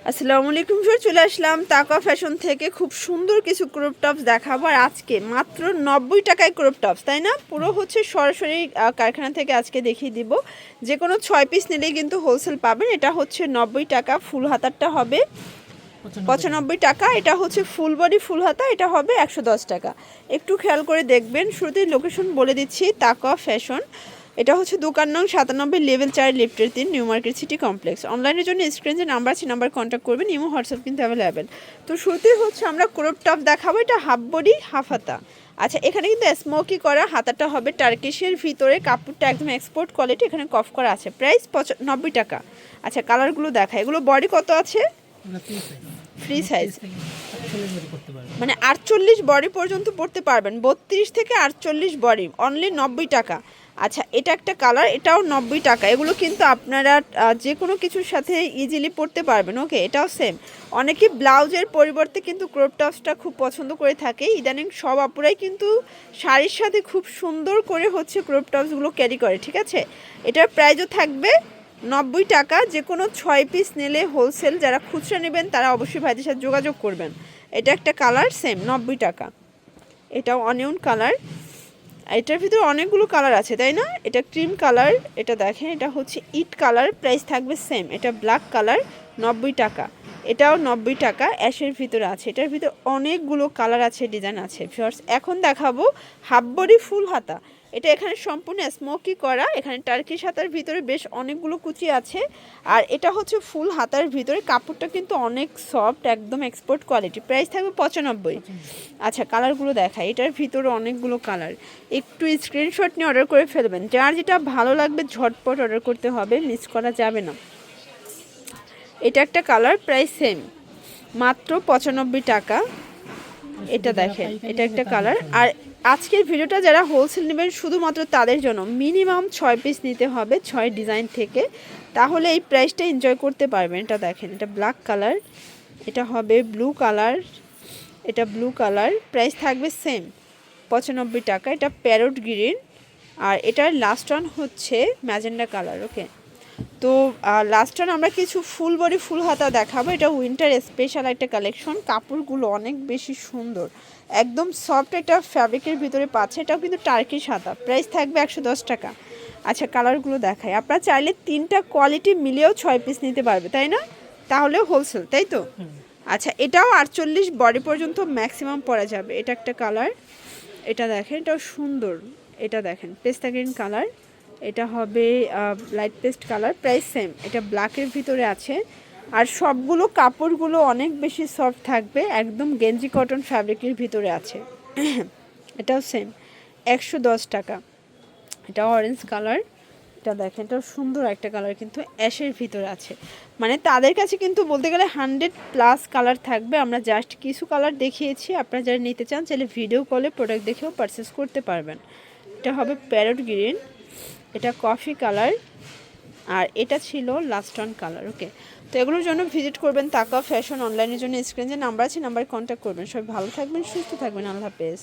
আসসালামু আলাইকুম স্যার, চলে আসলাম তাকা ফ্যাশন থেকে। খুব সুন্দর কিছু ক্রপ টপস দেখাবো আর আজকে মাত্র 90 টাকায় ক্রপ টপস, তাই না? পুরো হচ্ছে সরাসরি কারখানা থেকে আজকে দেখিয়ে দিব। যে কোনো 6 পিস নিলেই কিন্তু হোলসেল পাবেন। এটা হচ্ছে 90 টাকা, ফুল হাতারটা হবে 95 টাকা, এটা হচ্ছে ফুল বডি ফুল হাতা, এটা হবে 110 টাকা। একটু খেয়াল করে দেখবেন। শুরুতেই লোকেশন বলে দিচ্ছি, তাকা ফ্যাশন। এটা হচ্ছে দোকান নং 97, লেভেল 4, লিফটের 3, নিউ মার্কেট সিটি কমপ্লেক্স। অনলাইনের জন্য স্ক্রিনে যে নাম্বার আছে নাম্বার কন্ট্যাক্ট করবেন, ইমো হোয়াটসঅ্যাপ কিন্তু অ্যাভেলেবেল। তো শুরুতেই হচ্ছে আমরা ক্রপ টপ দেখাবো। এটা হাফ বডি হাফ হাতা। আচ্ছা, এখানে কিন্তু স্মোকি করা, হাতাটা হবে টার্কিশের ভিতরে, কাপড়টা একদম এক্সপোর্ট কোয়ালিটি, এখানে কফ করা আছে। প্রাইস 90 টাকা। আচ্ছা, কালারগুলো দেখা। এগুলো বডি কত আছে? ফ্রি সাইজ, মানে 48 বডি পর্যন্ত পড়তে পারবেন। 32 থেকে 48 বডি, অনলি 90 টাকা। আচ্ছা, এটা একটা কালার, এটাও 90 টাকা। এগুলো কিন্তু আপনারা যে কোনো কিছুর সাথে ইজিলি পরতে পারবেন। ওকে, এটাও সেম। অনেকে ব্লাউজের পরিবর্তে কিন্তু ক্রপ টপসটা খুব পছন্দ করে থাকে। ইদানিং সব আপুরাই কিন্তু শাড়ির সাথে খুব সুন্দর করে হচ্ছে ক্রপ টপসগুলো ক্যারি করে, ঠিক আছে? এটার প্রাইসও থাকবে 90 টাকা। যে কোনো 6 পিস নিলে হোলসেল, যারা খুচরা নেবেন তারা অবশ্যই ভাইদের সাথে যোগাযোগ করবেন। এটা একটা কালার, সেম 90 টাকা। এটাও অনিয়ন কালার। এটার ভিতরে অনেকগুলো কালার আছে, তাই না? এটা ক্রিম কালার, এটা দেখেন, এটা হচ্ছে ইট কালার, প্রাইস থাকবে সেম। এটা ব্ল্যাক কালার, 90 টাকা। এটাও 90 টাকা, অ্যাশের ভিতরে আছে। এটার ভিতরে অনেকগুলো কালার আছে, ডিজাইন আছে। ভিউয়ার্স, এখন দেখাবো হাফ বডি ফুল হাতা। এটা এখানে সম্পূর্ণ স্মোকি করা, এখানে টার্কিশ হাতার ভিতরে বেশ অনেকগুলো কুচি আছে। আর এটা হচ্ছে ফুল হাতার ভিতরে, কাপড়টা কিন্তু অনেক সফট, একদম এক্সপোর্ট কোয়ালিটি। প্রাইস থাকবে 95। আচ্ছা, কালারগুলো দেখায়। এটার ভিতরে অনেকগুলো কালার। একটু স্ক্রিনশট নিয়ে অর্ডার করে ফেলবেন। যার যেটা ভালো লাগবে ঝটপট অর্ডার করতে হবে, মিস করা যাবে না। এটা একটা কালার, প্রাইস সেম, মাত্র 95 টাকা। এটা দেখেন, এটা একটা কালার। আর আজকের ভিডিওটা যারা হোলসেল নেবেন শুধুমাত্র তাদের জন্য মিনিমাম 6 পিস নিতে হবে, 6 ডিজাইন থেকে, তাহলে এই প্রাইসটা এনজয় করতে পারবেন। এটা দেখেন, এটা ব্ল্যাক কালার, এটা হবে ব্লু কালার, এটা ব্লু কালার, প্রাইস থাকবে সেম 95 টাকা। এটা প্যারট গ্রিন, আর এটার লাস্ট ওয়ান হচ্ছে ম্যাজেন্ডা কালার। ওকে, তো লাস্ট ওয়ান আমরা কিছু ফুল বডি ফুল হাতা দেখাবো। এটা উইন্টার স্পেশাল একটা কালেকশন। কাপড়গুলো অনেক বেশি সুন্দর, একদম সফট একটা ফ্যাব্রিকের ভিতরে পাচ্ছে। এটাও কিন্তু টার্কিশ হাতা, প্রাইস থাকবে 110 টাকা। আচ্ছা, কালারগুলো দেখায়। আপনারা চাইলে 3টা কোয়ালিটি মিলিয়েও 6 পিস নিতে পারবে, তাই না? তাহলে হোলসেল, তাই তো? আচ্ছা, এটাও 48 বডি পর্যন্ত ম্যাক্সিমাম পরা যাবে। এটা একটা কালার, এটা দেখেন, এটাও সুন্দর। এটা দেখেন, পেস্তা গ্রিন কালার, এটা হবে light paste colour, price same. এটা ব্ল্যাকের ভিতরে আছে। আর সবগুলো কাপড়গুলো অনেক বেশি সফট থাকবে, একদম গেঞ্জি কটন ফ্যাব্রিকের ভিতরে আছে। এটাও সেম 110 টাকা। এটা অরেঞ্জ কালার, এটা দেখেন, এটাও সুন্দর একটা কালার, কিন্তু অ্যাশের ভিতরে আছে। মানে তাদের কাছে কিন্তু বলতে গেলে 100+ কালার থাকবে। আমরা জাস্ট কিছু কালার দেখিয়েছি। আপনারা যারা নিতে চান চাইলে ভিডিও কলে প্রোডাক্ট দেখেও পারচেস করতে পারবেন। এটা হবে প্যারট গ্রিন, এটা কফি কালার, আর এটা ছিল লাস্ট ওয়ান কালার। ওকে, তো এগুলোর জন্য ভিজিট করবেন তাকা ফ্যাশন। অনলাইনের জন্য স্ক্রিনে যে নাম্বার আছে নাম্বার কন্ট্যাক্ট করবেন। সবাই ভালো থাকবেন, সুস্থ থাকবেন। আল্লাহ হাফেজ।